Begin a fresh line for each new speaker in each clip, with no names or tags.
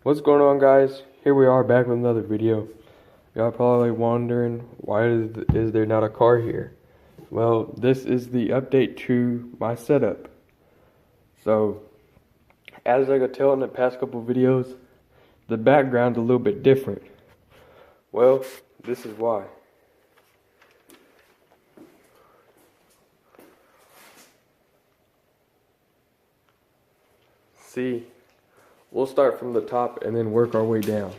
What's going on, guys? Here we are back with another video. Y'all probably wondering, why is there not a car here? Well, this is the update to my setup. So, as I could tell in the past couple videos, the background's a little bit different. Well, this is why. See, we'll start from the top and then work our way down.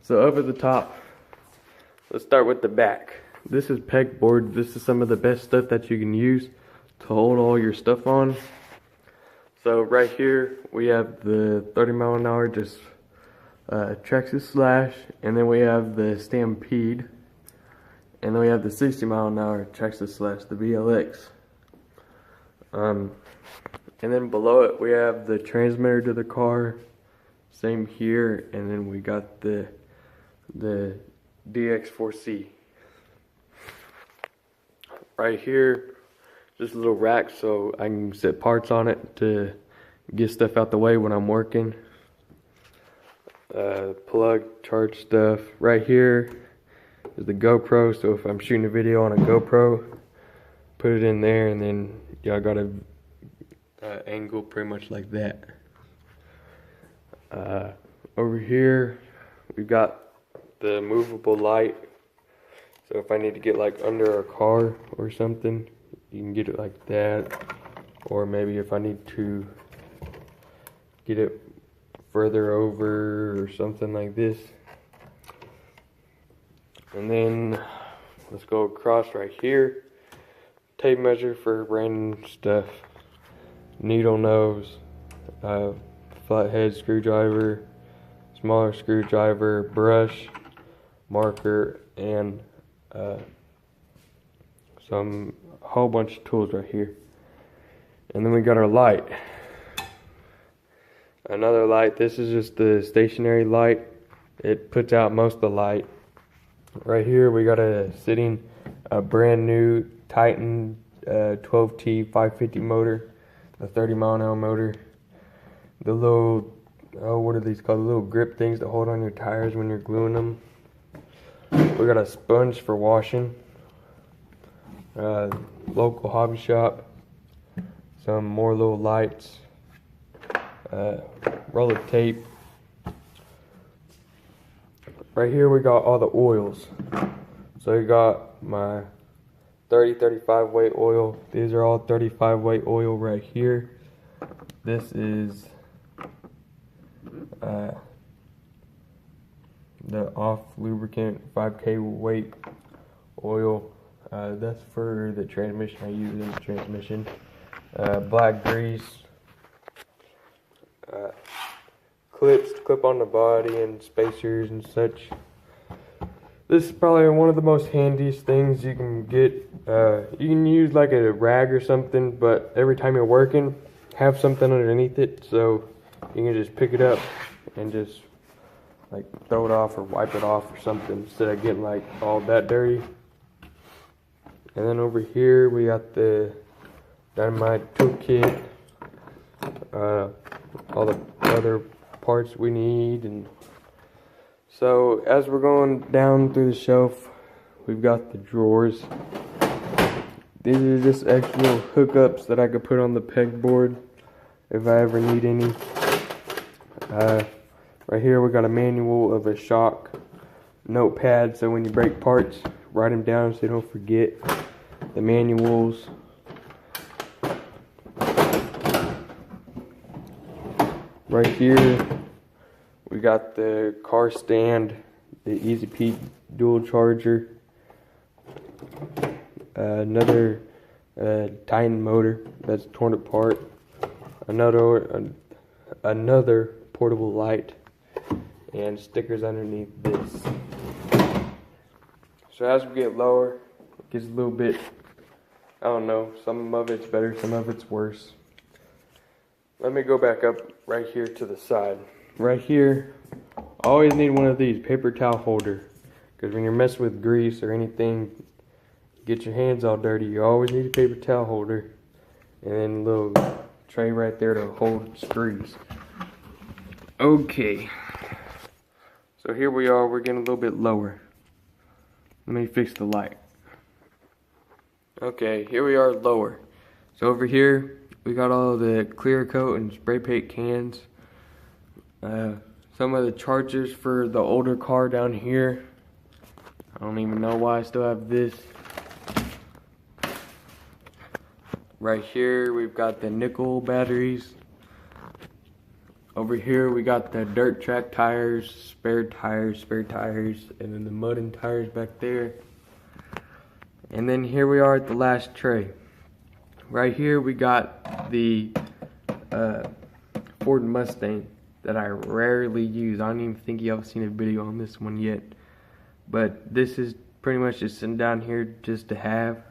So up at the top, let's start with the back. This is pegboard. This is some of the best stuff that you can use to hold all your stuff on. So right here we have the 30-mile-an-hour just Traxxas Slash, and then we have the Stampede, and then we have the 60-mile-an-hour Traxxas Slash, the VLX. And then below it we have the transmitter to the car, same here, and then we got the DX4C. Right here, just a little rack so I can set parts on it to get stuff out the way when I'm working. Plug, charge stuff. Right here is the GoPro, so if I'm shooting a video on a GoPro, put it in there, and then y'all got a angle pretty much like that. Over here we've got the movable light, so if I need to get like under a car or something, you can get it like that, or maybe if I need to get it further over or something like this. And then let's go across right here. Tape measure for random stuff. Needle nose, flathead screwdriver, smaller screwdriver, brush, marker, and a whole bunch of tools right here. And then we got our light. Another light. This is just the stationary light. It puts out most of the light. Right here we got a brand new Titan 12T 550 motor. The 30-mile-an-hour motor. The little, what are these called? The little grip things that hold on your tires when you're gluing them. We got a sponge for washing. Local hobby shop. Some more little lights. Roll of tape. Right here we got all the oils. So we got my 30-35 weight oil. These are all 35 weight oil right here. This is the off lubricant 5K weight oil. That's for the transmission. I use in the transmission. Black grease. Clips to clip on the body and spacers and such. This is probably one of the most handiest things you can get. You can use like a rag or something, but every time you're working, have something underneath it so you can just pick it up and just like throw it off or wipe it off or something instead of getting like all that dirty. And then over here we got the dynamite toolkit, all the other parts we need. And so as we're going down through the shelf, we've got the drawers. These are just actual hookups that I could put on the pegboard if I ever need any. Right here we got a manual of a shock notepad, so when you break parts, write them down so you don't forget. The manuals. Right here we got the car stand, the Easy Peak dual charger, another Titan motor that's torn apart, another portable light, and stickers underneath this. So as we get lower, it gets a little bit, I don't know, some of it's better, some of it's worse. Let me go back up right here to the side. Right here, always need one of these, paper towel holder. Because when you're messing with grease or anything, get your hands all dirty, you always need a paper towel holder. And then a little tray right there to hold screws. Okay, so here we are, we're getting a little bit lower. Let me fix the light. Okay, here we are lower. So over here, we got all the clear coat and spray paint cans. Some of the chargers for the older car down here. I don't even know why I still have this. Right here, we've got the nickel batteries. Over here, we got the dirt track tires, spare tires, and then the mud and tires back there. And then here we are at the last tray. Right here, we got the Ford Mustang that I rarely use. I don't even think y'all have seen a video on this one yet. But this is pretty much just sitting down here just to have.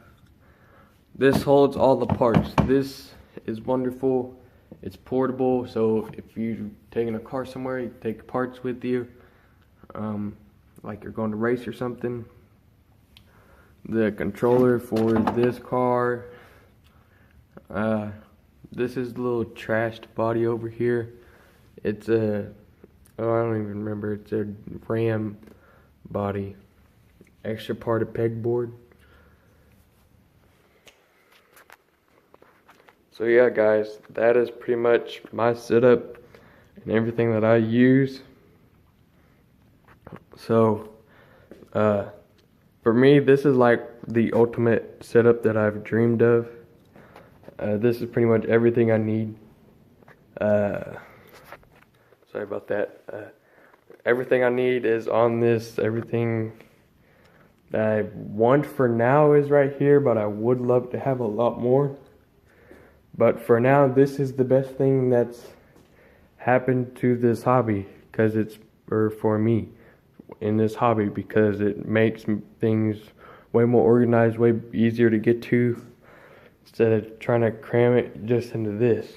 This holds all the parts. This is wonderful. It's portable, so if you're taking a car somewhere, you take parts with you, like you're going to race or something. The controller for this car. This is the little trashed body over here. It's a, oh, I don't even remember. It's a Ram body. Extra part of pegboard. So yeah, guys, that is pretty much my setup and everything that I use. So, for me, this is like the ultimate setup that I've dreamed of. This is pretty much everything I need. Sorry about that. Everything I need is on this. Everything that I want for now is right here, but I would love to have a lot more. But for now, this is the best thing that's happened to this hobby, because it's, or for me, in this hobby, because it makes things way more organized, way easier to get to, instead of trying to cram it just into this.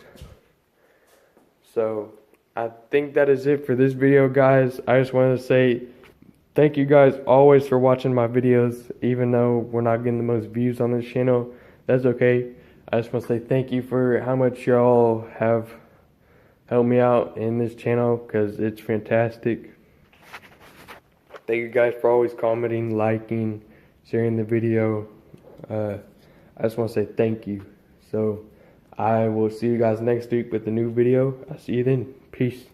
So I think that is it for this video, guys. I just wanted to say thank you guys always for watching my videos, even though we're not getting the most views on this channel. That's okay. I just want to say thank you for how much y'all have helped me out in this channel, because it's fantastic. Thank you guys for always commenting, liking, sharing the video. I just want to say thank you. So I will see you guys next week with a new video. I'll see you then. Peace.